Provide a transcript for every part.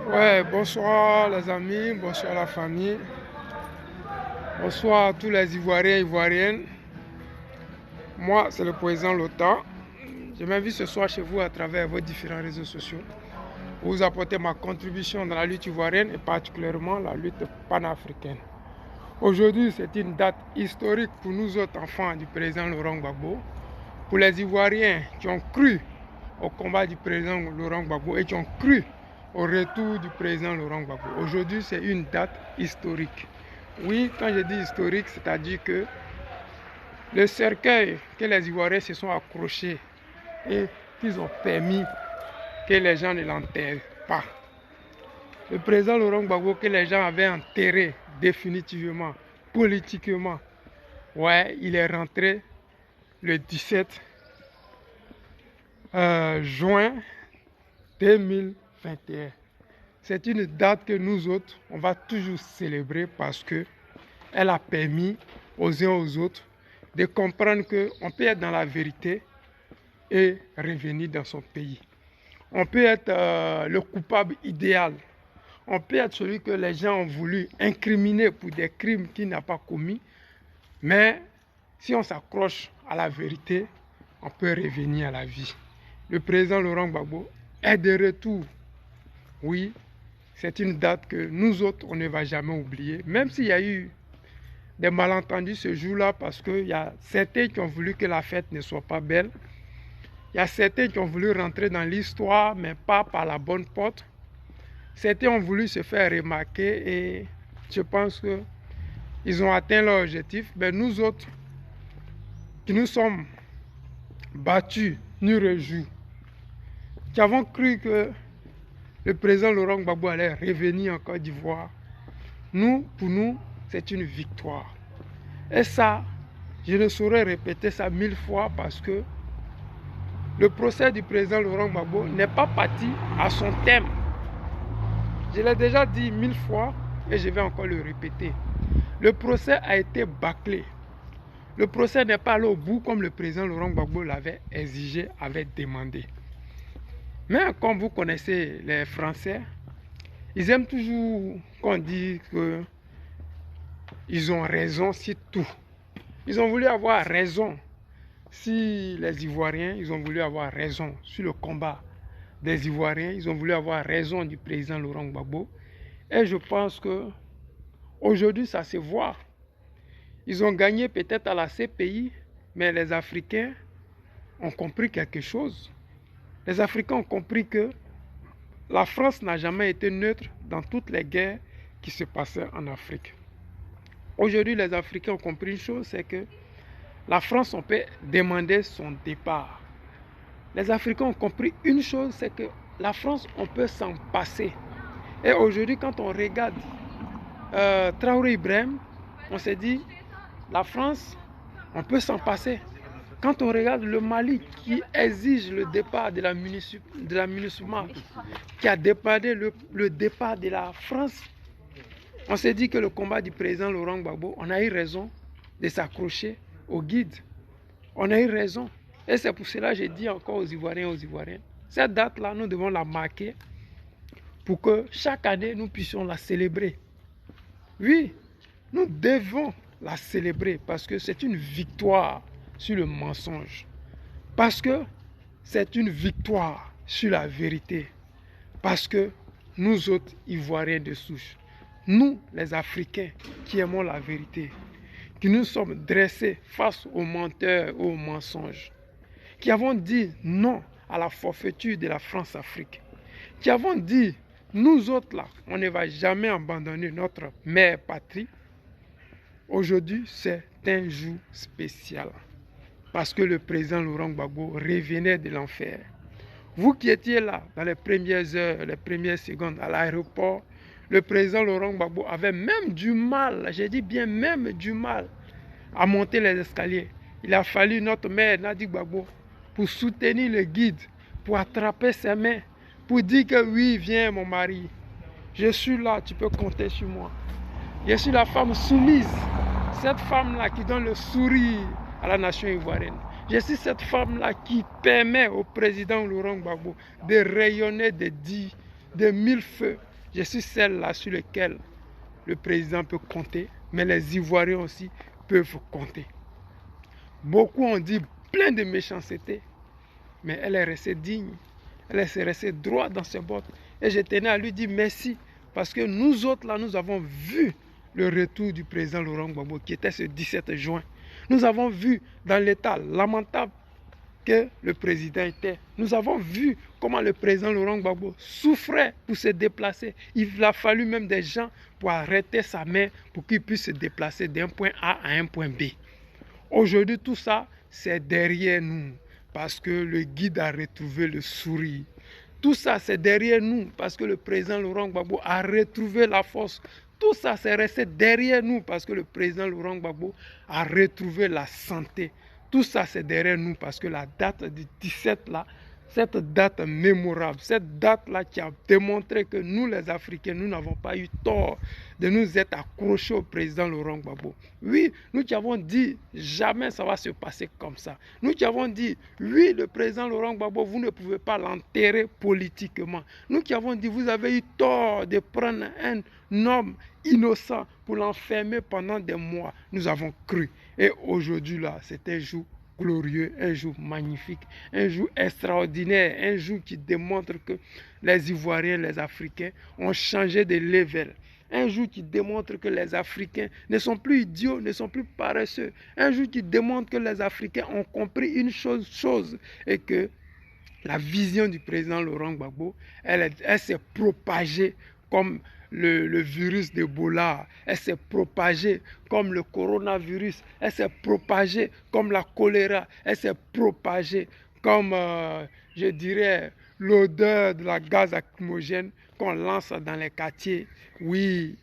Ouais, bonsoir les amis, bonsoir la famille, bonsoir à tous les Ivoiriens et Ivoiriennes. Moi, c'est le président Lota. Je m'invite ce soir chez vous à travers vos différents réseaux sociaux pour vous apporter ma contribution dans la lutte ivoirienne et particulièrement la lutte panafricaine. Aujourd'hui, c'est une date historique pour nous autres enfants du président Laurent Gbagbo, pour les Ivoiriens qui ont cru au combat du président Laurent Gbagbo et qui ont cru au retour du président Laurent Gbagbo. Aujourd'hui, c'est une date historique. Oui, quand je dis historique, c'est-à-dire que le cercueil que les Ivoiriens se sont accrochés et qu'ils ont permis que les gens ne l'enterrent pas. Le président Laurent Gbagbo que les gens avaient enterré définitivement, politiquement, ouais, il est rentré le 17 juin 2021. C'est une date que nous autres, on va toujours célébrer parce que elle a permis aux uns aux autres de comprendre qu'on peut être dans la vérité et revenir dans son pays. On peut être le coupable idéal. On peut être celui que les gens ont voulu incriminer pour des crimes qu'il n'a pas commis. Mais si on s'accroche à la vérité, on peut revenir à la vie. Le président Laurent Gbagbo est de retour. Oui, c'est une date que nous autres, on ne va jamais oublier. Même s'il y a eu des malentendus ce jour-là, parce qu'il y a certains qui ont voulu que la fête ne soit pas belle. Il y a certains qui ont voulu rentrer dans l'histoire, mais pas par la bonne porte. Certains ont voulu se faire remarquer et je pense qu'ils ont atteint leur objectif. Mais nous autres, qui nous sommes battus, nous réjouis, qui avons cru que le président Laurent Gbagbo allait revenir en Côte d'Ivoire, pour nous, c'est une victoire. Et ça, je ne saurais répéter ça 1000 fois parce que le procès du président Laurent Gbagbo n'est pas parti à son thème. Je l'ai déjà dit 1000 fois et je vais encore le répéter. Le procès a été bâclé. Le procès n'est pas allé au bout comme le président Laurent Gbagbo l'avait exigé, avait demandé. Mais comme vous connaissez les Français, ils aiment toujours qu'on dise qu'ils ont raison sur tout. Ils ont voulu avoir raison si les Ivoiriens, ils ont voulu avoir raison sur le combat des Ivoiriens, ils ont voulu avoir raison du président Laurent Gbagbo. Et je pense que aujourd'hui, ça se voit. Ils ont gagné peut-être à la CPI, mais les Africains ont compris quelque chose. Les Africains ont compris que la France n'a jamais été neutre dans toutes les guerres qui se passaient en Afrique. Aujourd'hui, les Africains ont compris une chose, c'est que la France, on peut demander son départ. Les Africains ont compris une chose, c'est que la France, on peut s'en passer. Et aujourd'hui, quand on regarde Traoré Ibrahim, on s'est dit, la France, on peut s'en passer. Quand on regarde le Mali qui exige le départ de la MINUSMA, qui a demandé le départ de la France, on s'est dit que le combat du président Laurent Gbagbo, on a eu raison de s'accrocher au guide. On a eu raison. Et c'est pour cela que j'ai dit encore aux Ivoiriens et aux Ivoiriennes, cette date-là, nous devons la marquer pour que chaque année, nous puissions la célébrer. Oui, nous devons la célébrer parce que c'est une victoire sur le mensonge. Parce que c'est une victoire sur la vérité. Parce que nous autres Ivoiriens de souche, nous les Africains qui aimons la vérité, qui nous sommes dressés face aux menteurs, aux mensonges, qui avons dit non à la forfaiture de la France-Afrique, qui avons dit, nous autres là, on ne va jamais abandonner notre mère patrie. Aujourd'hui, c'est un jour spécial, parce que le président Laurent Gbagbo revenait de l'enfer. Vous qui étiez là, dans les premières heures, les premières secondes, à l'aéroport, le président Laurent Gbagbo avait même du mal, j'ai dit bien même du mal, à monter les escaliers. Il a fallu notre mère Nadi Gbagbo pour soutenir le guide, pour attraper ses mains, pour dire que oui, viens mon mari, je suis là, tu peux compter sur moi. Je suis la femme soumise, cette femme-là qui donne le sourire à la nation ivoirienne. Je suis cette femme-là qui permet au président Laurent Gbagbo de rayonner de 1000 feux. Je suis celle-là sur laquelle le président peut compter, mais les Ivoiriens aussi peuvent compter. Beaucoup ont dit plein de méchanceté, mais elle est restée digne. Elle est restée droite dans ses bottes. Et je tenais à lui dire merci, parce que nous autres, là, nous avons vu le retour du président Laurent Gbagbo, qui était ce 17 juin. Nous avons vu dans l'état lamentable que le président était. Nous avons vu comment le président Laurent Gbagbo souffrait pour se déplacer. Il a fallu même des gens pour arrêter sa main pour qu'il puisse se déplacer d'un point A à un point B. Aujourd'hui, tout ça, c'est derrière nous parce que le guide a retrouvé le sourire. Tout ça, c'est derrière nous parce que le président Laurent Gbagbo a retrouvé la force. Tout ça, c'est resté derrière nous parce que le président Laurent Gbagbo a retrouvé la santé. Tout ça, c'est derrière nous parce que la date du 17 là, cette date mémorable, cette date-là qui a démontré que nous, les Africains, nous n'avons pas eu tort de nous être accrochés au président Laurent Gbagbo. Oui, nous qui avons dit, jamais ça va se passer comme ça. Nous qui avons dit, oui, le président Laurent Gbagbo, vous ne pouvez pas l'enterrer politiquement. Nous qui avons dit, vous avez eu tort de prendre un homme innocent pour l'enfermer pendant des mois. Nous avons cru. Et aujourd'hui, là, c'est un jour glorieux, un jour magnifique, un jour extraordinaire, un jour qui démontre que les Ivoiriens, les Africains ont changé de level. Un jour qui démontre que les Africains ne sont plus idiots, ne sont plus paresseux. Un jour qui démontre que les Africains ont compris une chose et que la vision du président Laurent Gbagbo, elle s'est propagée comme le virus d'Ebola, elle s'est propagée comme le coronavirus, elle s'est propagée comme la choléra, elle s'est propagée comme, je dirais, l'odeur de la gaz lacrymogène qu'on lance dans les quartiers. Oui,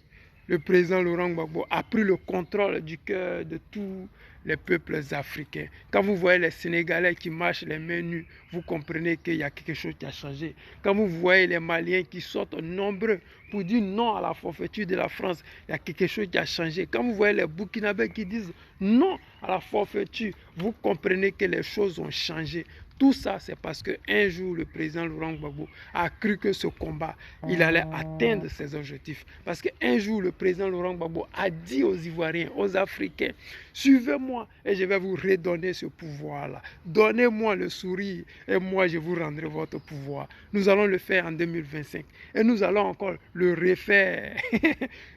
le président Laurent Gbagbo a pris le contrôle du cœur de tous les peuples africains. Quand vous voyez les Sénégalais qui marchent les mains nues, vous comprenez qu'il y a quelque chose qui a changé. Quand vous voyez les Maliens qui sortent nombreux pour dire non à la forfaiture de la France, il y a quelque chose qui a changé. Quand vous voyez les Burkinabés qui disent non à la forfaiture, vous comprenez que les choses ont changé. Tout ça, c'est parce qu'un jour, le président Laurent Gbagbo a cru que ce combat, il allait atteindre ses objectifs. Parce qu'un jour, le président Laurent Gbagbo a dit aux Ivoiriens, aux Africains, suivez-moi et je vais vous redonner ce pouvoir-là. Donnez-moi le sourire et moi, je vous rendrai votre pouvoir. Nous allons le faire en 2025 et nous allons encore le refaire,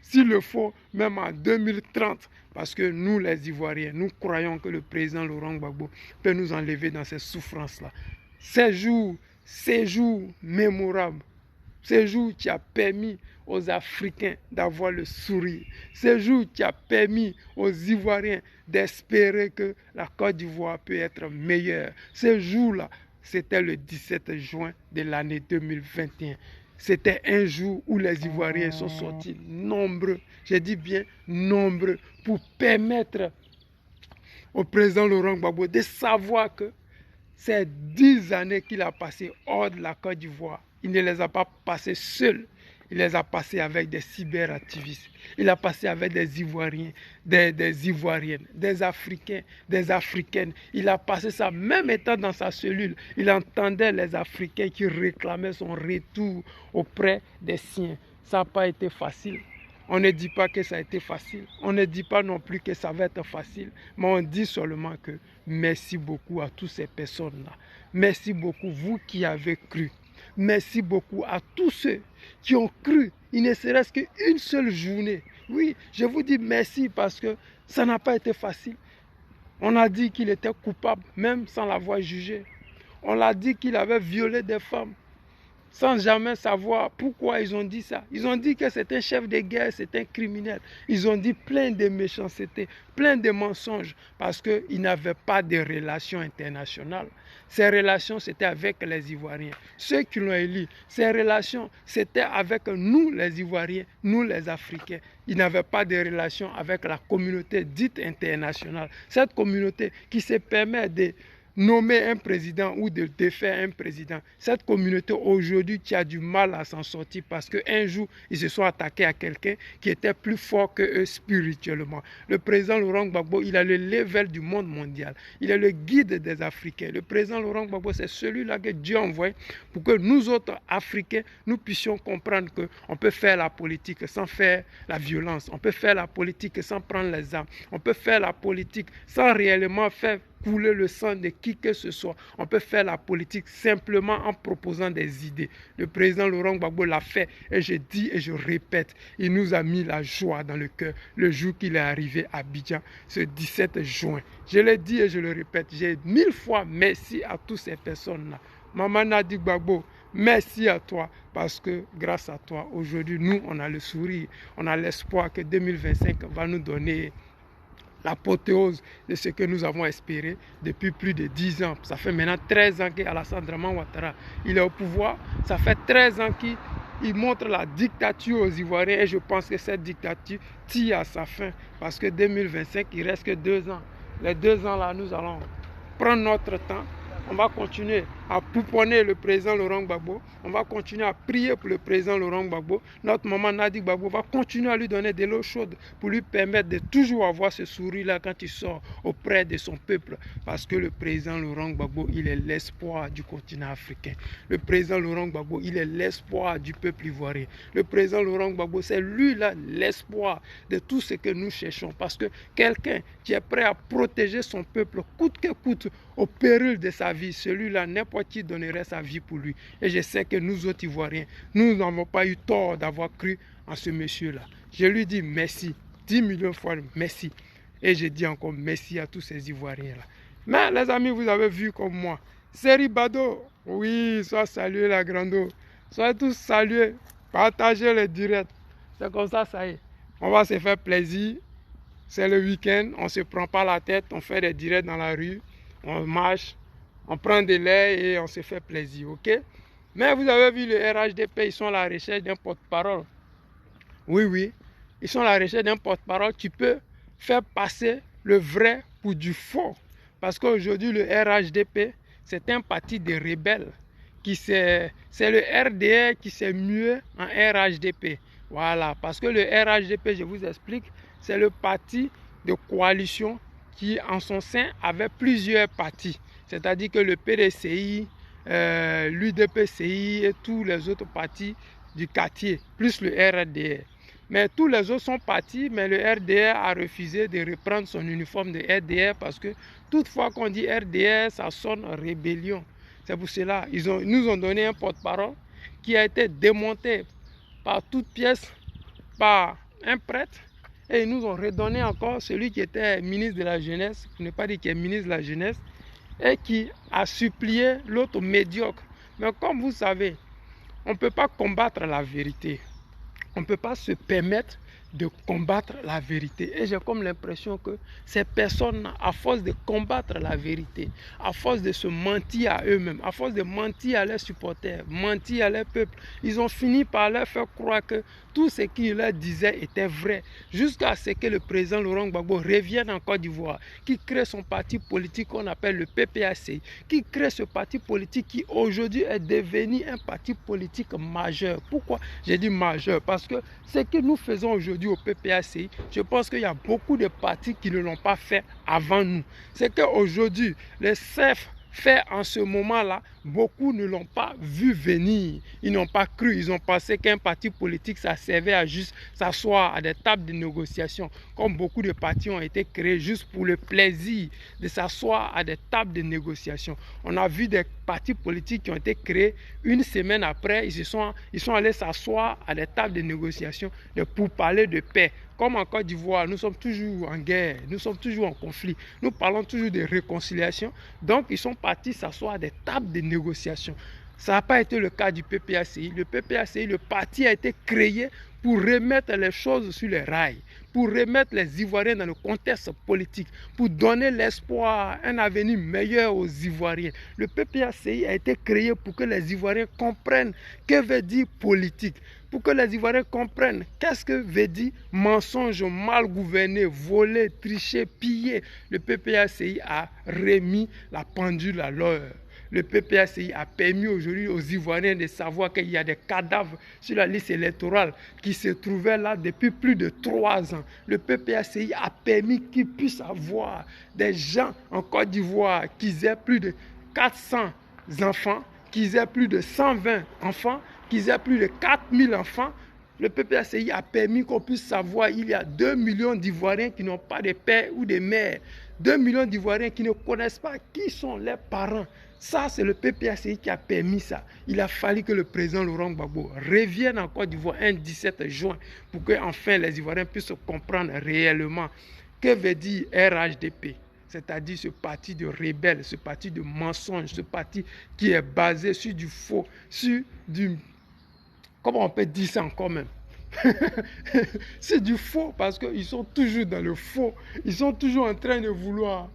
s'il le faut, même en 2030. Parce que nous, les Ivoiriens, nous croyons que le président Laurent Gbagbo peut nous enlever dans ces souffrances-là. Ces jours mémorables, ces jours qui a permis aux Africains d'avoir le sourire, ces jours qui a permis aux Ivoiriens d'espérer que la Côte d'Ivoire peut être meilleure. Ces jours-là, c'était le 17 juin de l'année 2021. C'était un jour où les Ivoiriens sont sortis nombreux, je dis bien nombreux, pour permettre au président Laurent Gbagbo de savoir que ces 10 années qu'il a passées hors de la Côte d'Ivoire, il ne les a pas passées seul. Il les a passées avec des cyberactivistes. Il a passé avec des Ivoiriens, des Ivoiriennes, des Africains, des Africaines. Il a passé ça, même étant dans sa cellule. Il entendait les Africains qui réclamaient son retour auprès des siens. Ça n'a pas été facile. On ne dit pas que ça a été facile. On ne dit pas non plus que ça va être facile. Mais on dit seulement que merci beaucoup à toutes ces personnes-là. Merci beaucoup, vous qui avez cru. Merci beaucoup à tous ceux qui ont cru, il ne serait-ce qu'une seule journée. Oui, je vous dis merci parce que ça n'a pas été facile. On a dit qu'il était coupable, même sans l'avoir jugé. On a dit qu'il avait violé des femmes, sans jamais savoir pourquoi ils ont dit ça. Ils ont dit que c'est un chef de guerre, c'est un criminel. Ils ont dit plein de méchanceté, plein de mensonges, parce qu'ils n'avaient pas de relations internationales. Ces relations, c'était avec les Ivoiriens. Ceux qui l'ont élu, ces relations, c'était avec nous, les Ivoiriens, nous, les Africains. Ils n'avaient pas de relations avec la communauté dite internationale. Cette communauté qui se permet de nommer un président ou de défaire un président. Cette communauté aujourd'hui qui a du mal à s'en sortir parce qu'un jour, ils se sont attaqués à quelqu'un qui était plus fort que eux spirituellement. Le président Laurent Gbagbo, il a le level du monde mondial. Il est le guide des Africains. Le président Laurent Gbagbo, c'est celui-là que Dieu a envoyé pour que nous autres Africains, nous puissions comprendre qu'on peut faire la politique sans faire la violence. On peut faire la politique sans prendre les armes. On peut faire la politique sans réellement faire couler le sang de qui que ce soit. On peut faire la politique simplement en proposant des idées. Le président Laurent Gbagbo l'a fait et je dis et je répète, il nous a mis la joie dans le cœur le jour qu'il est arrivé à Abidjan, ce 17 juin. Je l'ai dit et je le répète, j'ai 1000 fois merci à toutes ces personnes-là. Maman Nadi Gbagbo, merci à toi parce que grâce à toi, aujourd'hui, nous, on a le sourire, on a l'espoir que 2025 va nous donner l'apothéose de ce que nous avons espéré depuis plus de 10 ans. Ça fait maintenant 13 ans qu'Alassane Draman Ouattara il est au pouvoir. Ça fait 13 ans qu'il montre la dictature aux Ivoiriens et je pense que cette dictature tire à sa fin parce que 2025, il reste que 2 ans. Les 2 ans là, nous allons prendre notre temps. On va continuer à pouponner le président Laurent Gbagbo. On va continuer à prier pour le président Laurent Gbagbo. Notre maman Nadi Gbagbo va continuer à lui donner de l'eau chaude pour lui permettre de toujours avoir ce sourire-là quand il sort auprès de son peuple. Parce que le président Laurent Gbagbo, il est l'espoir du continent africain. Le président Laurent Gbagbo, il est l'espoir du peuple ivoirien. Le président Laurent Gbagbo, c'est lui-là l'espoir de tout ce que nous cherchons. Parce que quelqu'un qui est prêt à protéger son peuple, coûte que coûte, au péril de sa vie, celui-là, n'importe qui donnerait sa vie pour lui. Et je sais que nous autres Ivoiriens, nous n'avons pas eu tort d'avoir cru en ce monsieur-là. Je lui dis merci, 10 millions de fois merci. Et je dis encore merci à tous ces Ivoiriens-là. Mais les amis, vous avez vu comme moi, Seri Bado, oui, sois salué la grande. Soyez tous salués, partagez les directs. C'est comme ça y est. On va se faire plaisir. C'est le week-end, on ne se prend pas la tête, on fait des directs dans la rue. On marche, on prend de l'air et on se fait plaisir, ok? Mais vous avez vu le RHDP, ils sont à la recherche d'un porte-parole. Oui, ils sont à la recherche d'un porte-parole qui peut faire passer le vrai pour du faux. Parce qu'aujourd'hui, le RHDP, c'est un parti de rebelles. C'est le RDR qui s'est mué en RHDP. Voilà, parce que le RHDP, je vous explique, c'est le parti de coalition qui en son sein avait plusieurs partis, c'est-à-dire que le PDCI, l'UDPCI et tous les autres partis du quartier, plus le RDR. Mais tous les autres sont partis, mais le RDR a refusé de reprendre son uniforme de RDR parce que toutefois qu'on dit RDR, ça sonne rébellion. C'est pour cela ils nous ont donné un porte-parole qui a été démonté par toute pièce par un prêtre. Et ils nous ont redonné encore celui qui était ministre de la Jeunesse, pour ne pas dire qui est ministre de la Jeunesse, et qui a supplié l'autre médiocre. Mais comme vous savez, on ne peut pas combattre la vérité. On ne peut pas se permettre de combattre la vérité. Et j'ai comme l'impression que ces personnes, à force de combattre la vérité, à force de se mentir à eux-mêmes, à force de mentir à leurs supporters, mentir à leur peuple, ils ont fini par leur faire croire que tout ce qu'ils leur disaient était vrai, jusqu'à ce que le président Laurent Gbagbo revienne en Côte d'Ivoire, qui crée son parti politique qu'on appelle le PPACI, qui crée ce parti politique qui aujourd'hui est devenu un parti politique majeur. Pourquoi j'ai dit majeur? Parce que ce que nous faisons aujourd'hui au PPACI, je pense qu'il y a beaucoup de partis qui ne l'ont pas fait avant nous. C'est qu'aujourd'hui, les chefs fait en ce moment-là, beaucoup ne l'ont pas vu venir. Ils n'ont pas cru. Ils ont pensé qu'un parti politique, ça servait à juste s'asseoir à des tables de négociation. Comme beaucoup de partis ont été créés juste pour le plaisir de s'asseoir à des tables de négociation. On a vu des partis politiques qui ont été créés une semaine après. Ils sont allés s'asseoir à des tables de négociation pour parler de paix. Comme en Côte d'Ivoire, nous sommes toujours en guerre, nous sommes toujours en conflit. Nous parlons toujours de réconciliation. Donc, ils sont partis s'asseoir à des tables de négociation. Ça n'a pas été le cas du PPACI. Le PPACI, le parti a été créé pour remettre les choses sur les rails, pour remettre les Ivoiriens dans le contexte politique, pour donner l'espoir, un avenir meilleur aux Ivoiriens. Le PPACI a été créé pour que les Ivoiriens comprennent que veut dire politique. pour que les Ivoiriens comprennent qu'est-ce que veut dire mensonge, mal gouverné, voler, tricher, piller. Le PPACI a remis la pendule à l'heure. Le PPACI a permis aujourd'hui aux Ivoiriens de savoir qu'il y a des cadavres sur la liste électorale qui se trouvaient là depuis plus de 3 ans. Le PPACI a permis qu'ils puissent avoir des gens en Côte d'Ivoire qui aient plus de 400 enfants, qui aient plus de 120 enfants, qui aient plus de 4000 enfants. Le PPACI a permis qu'on puisse savoir qu'il y a 2 millions d'Ivoiriens qui n'ont pas de père ou de mère. 2 millions d'Ivoiriens qui ne connaissent pas qui sont leurs parents. Ça, c'est le PPACI qui a permis ça. Il a fallu que le président Laurent Gbagbo revienne en Côte d'Ivoire un 17 juin pour que enfin les Ivoiriens puissent comprendre réellement que veut dire RHDP. C'est-à-dire ce parti de rebelles, ce parti de mensonges, ce parti qui est basé sur du faux, sur du... Comment on peut dire ça encore même? C'est du faux parce qu'ils sont toujours dans le faux. Ils sont toujours en train de vouloir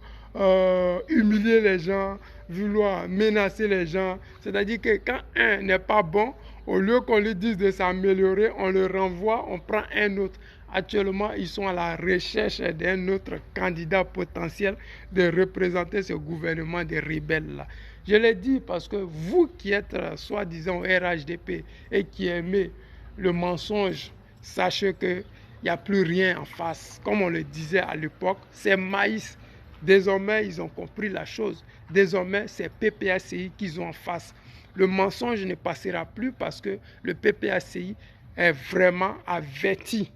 humilier les gens, vouloir menacer les gens. C'est-à-dire que quand un n'est pas bon, au lieu qu'on lui dise de s'améliorer, on le renvoie, on prend un autre. Actuellement, ils sont à la recherche d'un autre candidat potentiel de représenter ce gouvernement des rebelles-là. Je l'ai dit parce que vous qui êtes soi-disant au RHDP et qui aimez le mensonge, sachez qu'il n'y a plus rien en face. Comme on le disait à l'époque, c'est maïs. Désormais, ils ont compris la chose. Désormais, c'est PPACI qu'ils ont en face. Le mensonge ne passera plus parce que le PPACI est vraiment averti.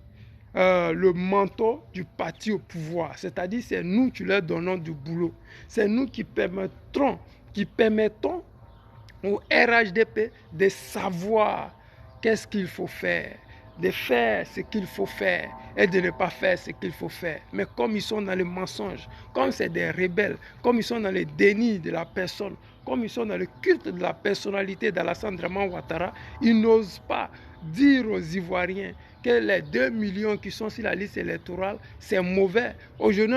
Le manteau du parti au pouvoir. C'est-à-dire, c'est nous qui leur donnons du boulot. C'est nous qui permettons au RHDP de savoir qu'est-ce qu'il faut faire, de faire ce qu'il faut faire et de ne pas faire ce qu'il faut faire. Mais comme ils sont dans le mensonge, comme c'est des rebelles, comme ils sont dans le déni de la personne, comme ils sont dans le culte de la personnalité d'Alassane Draman Ouattara, ils n'osent pas dire aux Ivoiriens que les 2 millions qui sont sur la liste électorale, c'est mauvais. Aujourd'hui,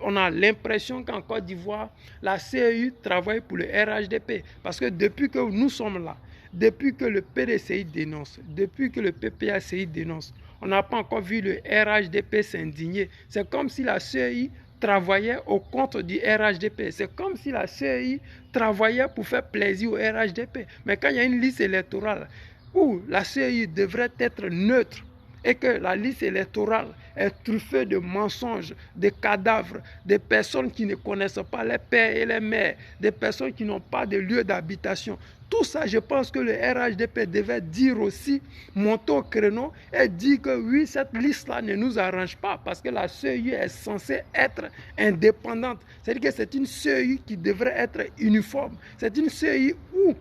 on a l'impression qu'en Côte d'Ivoire, la CEI travaille pour le RHDP. Parce que depuis que nous sommes là, depuis que le PDCI dénonce, depuis que le PPACI dénonce, on n'a pas encore vu le RHDP s'indigner. C'est comme si la CEI travaillait au compte du RHDP. C'est comme si la CEI travaillait pour faire plaisir au RHDP. Mais quand il y a une liste électorale où la CEI devrait être neutre, et que la liste électorale est truffée de mensonges, de cadavres, de personnes qui ne connaissent pas les pères et les mères, des personnes qui n'ont pas de lieu d'habitation. Tout ça, je pense que le RHDP devait dire aussi, monter au créneau et dire que oui, cette liste-là ne nous arrange pas parce que la CEI est censée être indépendante. C'est-à-dire que c'est une CEI qui devrait être uniforme. C'est une CEI où,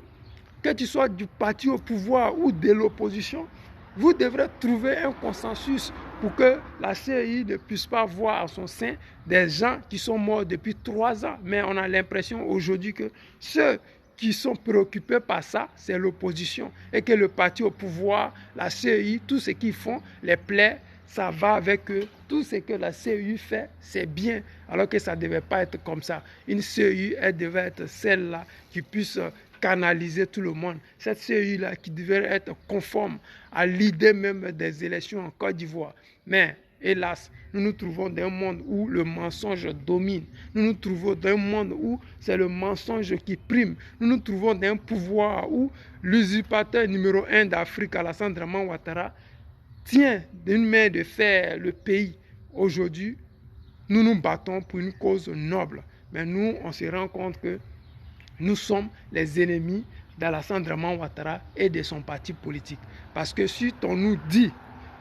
que tu sois du parti au pouvoir ou de l'opposition, vous devrez trouver un consensus pour que la CEI ne puisse pas voir à son sein des gens qui sont morts depuis 3 ans. Mais on a l'impression aujourd'hui que ceux qui sont préoccupés par ça, c'est l'opposition. Et que le parti au pouvoir, la CEI, tout ce qu'ils font, les plaît, ça va avec eux. Tout ce que la CEI fait, c'est bien. Alors que ça ne devait pas être comme ça. Une CEI, elle devait être celle-là qui puisse canaliser tout le monde. Cette CEI-là qui devait être conforme à l'idée même des élections en Côte d'Ivoire. Mais, hélas, nous nous trouvons dans un monde où le mensonge domine. Nous nous trouvons dans un monde où c'est le mensonge qui prime. Nous nous trouvons dans un pouvoir où l'usurpateur numéro 1 d'Afrique, Alassane Draman Ouattara, tient d'une main de fer le pays. Aujourd'hui, nous nous battons pour une cause noble. Mais nous, on se rend compte que nous sommes les ennemis d'Alassane Draman Ouattara et de son parti politique. Parce que si on nous dit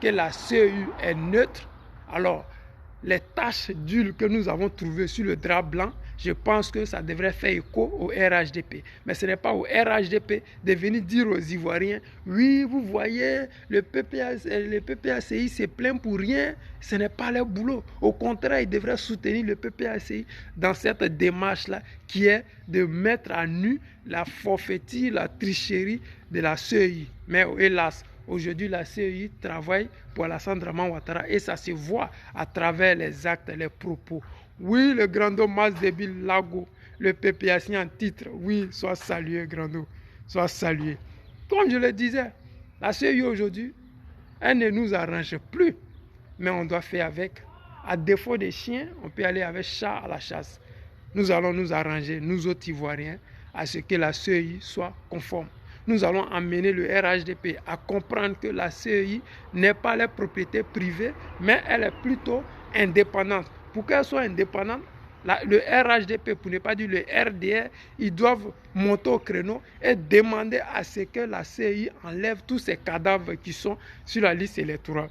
que la CEI est neutre, alors les taches d'huile que nous avons trouvées sur le drap blanc, je pense que ça devrait faire écho au RHDP. Mais ce n'est pas au RHDP de venir dire aux Ivoiriens, oui, vous voyez, le PPACI se plaint pour rien, ce n'est pas leur boulot. Au contraire, ils devraient soutenir le PPACI dans cette démarche-là qui est de mettre à nu la forfaiture, la tricherie de la CEI. Mais hélas, aujourd'hui, la CEI travaille pour Alassane Draman Ouattara et ça se voit à travers les actes, les propos. Oui, le Grando Mazdébil Lago, le PPACI en titre, oui, soit salué, Grando, soit salué. Comme je le disais, La CEI aujourd'hui, elle ne nous arrange plus, mais on doit faire avec. À défaut des chiens, on peut aller avec chat à la chasse. Nous allons nous arranger, nous autres Ivoiriens, à ce que la CEI soit conforme. Nous allons amener le RHDP à comprendre que la CEI n'est pas la propriété privée, mais elle est plutôt indépendante. Pour qu'elle soit indépendante, le RHDP, pour ne pas dire le RDR, ils doivent monter au créneau et demander à ce que la CEI enlève tous ces cadavres qui sont sur la liste électorale.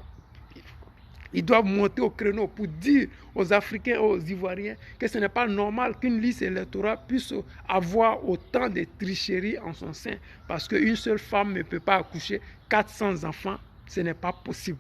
Ils doivent monter au créneau pour dire aux Africains et aux Ivoiriens que ce n'est pas normal qu'une liste électorale puisse avoir autant de tricheries en son sein. Parce qu'une seule femme ne peut pas accoucher 400 enfants, ce n'est pas possible.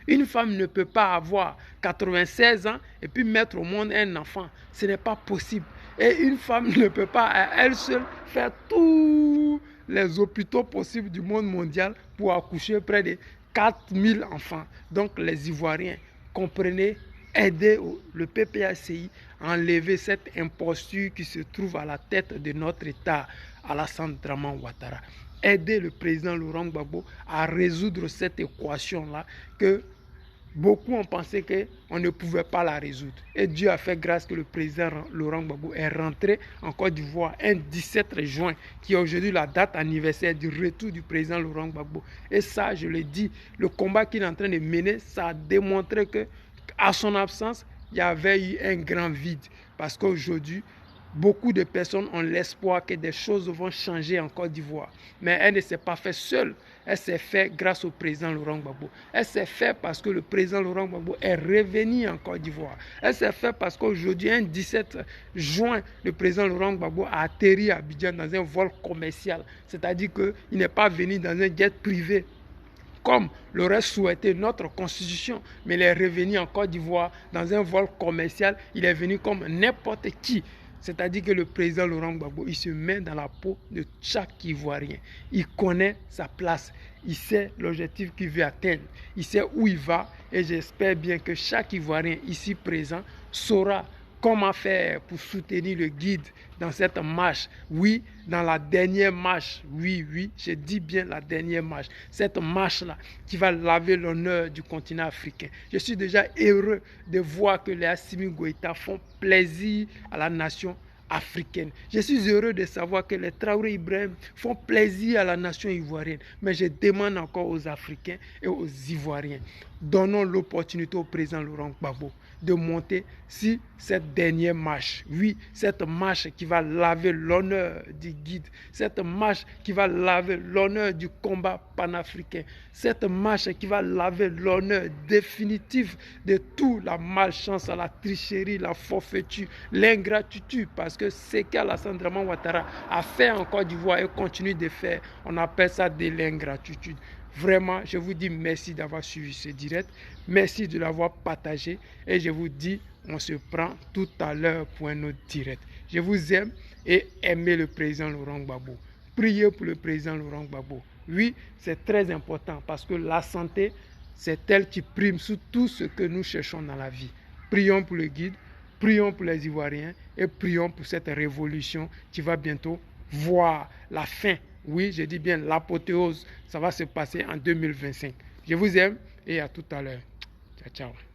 Une femme ne peut pas avoir 96 ans et puis mettre au monde un enfant. Ce n'est pas possible. Et une femme ne peut pas à elle seule faire tous les hôpitaux possibles du monde mondial pour accoucher près de 4000 enfants. Donc les Ivoiriens, comprenez, aidez le PPACI à enlever cette imposture qui se trouve à la tête de notre État, Alassane Dramane Ouattara. Aider le président Laurent Gbagbo à résoudre cette équation-là que beaucoup ont pensé qu'on ne pouvait pas la résoudre. Et Dieu a fait grâce que le président Laurent Gbagbo est rentré en Côte d'Ivoire un 17 juin, qui est aujourd'hui la date anniversaire du retour du président Laurent Gbagbo. Et ça, je le dis, le combat qu'il est en train de mener, ça a démontré qu'à son absence, il y avait eu un grand vide. Parce qu'aujourd'hui, beaucoup de personnes ont l'espoir que des choses vont changer en Côte d'Ivoire. Mais elle ne s'est pas fait seule. Elle s'est fait grâce au président Laurent Gbagbo. Elle s'est fait parce que le président Laurent Gbagbo est revenu en Côte d'Ivoire. Elle s'est fait parce qu'aujourd'hui, un 17 juin, le président Laurent Gbagbo a atterri à Abidjan dans un vol commercial. C'est-à-dire qu'il n'est pas venu dans un jet privé comme l'aurait souhaité notre constitution, mais il est revenu en Côte d'Ivoire dans un vol commercial. Il est venu comme n'importe qui. C'est-à-dire que le président Laurent Gbagbo, il se met dans la peau de chaque Ivoirien. Il connaît sa place. Il sait l'objectif qu'il veut atteindre. Il sait où il va. Et j'espère bien que chaque Ivoirien ici présent saura comment faire pour soutenir le guide dans cette marche. Oui, dans la dernière marche. Oui, je dis bien la dernière marche. Cette marche-là qui va laver l'honneur du continent africain. Je suis déjà heureux de voir que les Assimi Goïta font plaisir à la nation africaine. Je suis heureux de savoir que les Traoré Ibrahim font plaisir à la nation ivoirienne. Mais je demande encore aux Africains et aux Ivoiriens, donnons l'opportunité au président Laurent Gbagbo de monter sur cette dernière marche. Oui, cette marche qui va laver l'honneur du guide, cette marche qui va laver l'honneur du combat panafricain, cette marche qui va laver l'honneur définitif de toute la malchance, la tricherie, la forfaiture, l'ingratitude, parce que ce qu'Alassane Dramane Ouattara a fait en Côte d'Ivoire et continue de faire, on appelle ça de l'ingratitude. Vraiment, je vous dis merci d'avoir suivi ce direct. Merci de l'avoir partagé. Et je vous dis, on se prend tout à l'heure pour un autre direct. Je vous aime et aimez le président Laurent Gbagbo. Priez pour le président Laurent Gbagbo. Oui, c'est très important parce que la santé, c'est elle qui prime sur tout ce que nous cherchons dans la vie. Prions pour le guide, prions pour les Ivoiriens et prions pour cette révolution qui va bientôt voir la fin. Oui, je dis bien l'apothéose, ça va se passer en 2025. Je vous aime et à tout à l'heure. Ciao, ciao.